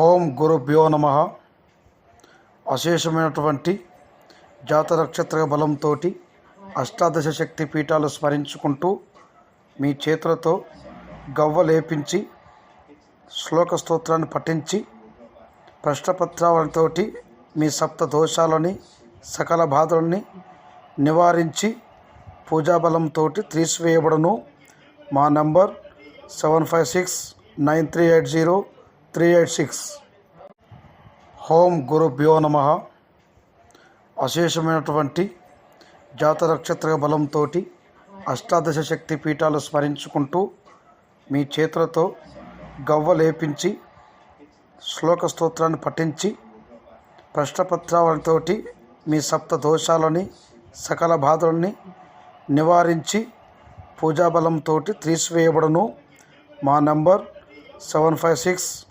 ఓం గురుభ్యో నమః. అశేషమైనటువంటి జాతనక్షత్ర బలంతో అష్టాదశ శక్తి పీఠాలు స్మరించుకుంటూ మీ చేతులతో గవ్వలేపించి శ్లోక స్తోత్రాన్ని పఠించి ప్రశ్నపత్రాలతో మీ సప్త దోషాలని సకల బాధలని నివారించి పూజాబలంతో తీసివేయబడును. మా నంబర్ 7569380386. ఓం గురుభ్యో నమః. అశేషమైనటువంటి జాతనక్షత్ర బలంతో అష్టాదశ శక్తి పీఠాలు స్మరించుకుంటూ మీ చేతులతో గవ్వలేపించి శ్లోక స్తోత్రాన్ని పఠించి ప్రశ్నపత్రాలతో మీ సప్త దోషాలని సకల బాధలని నివారించి పూజాబలంతో తీసివేయబడును. మా నంబర్ 7569380386.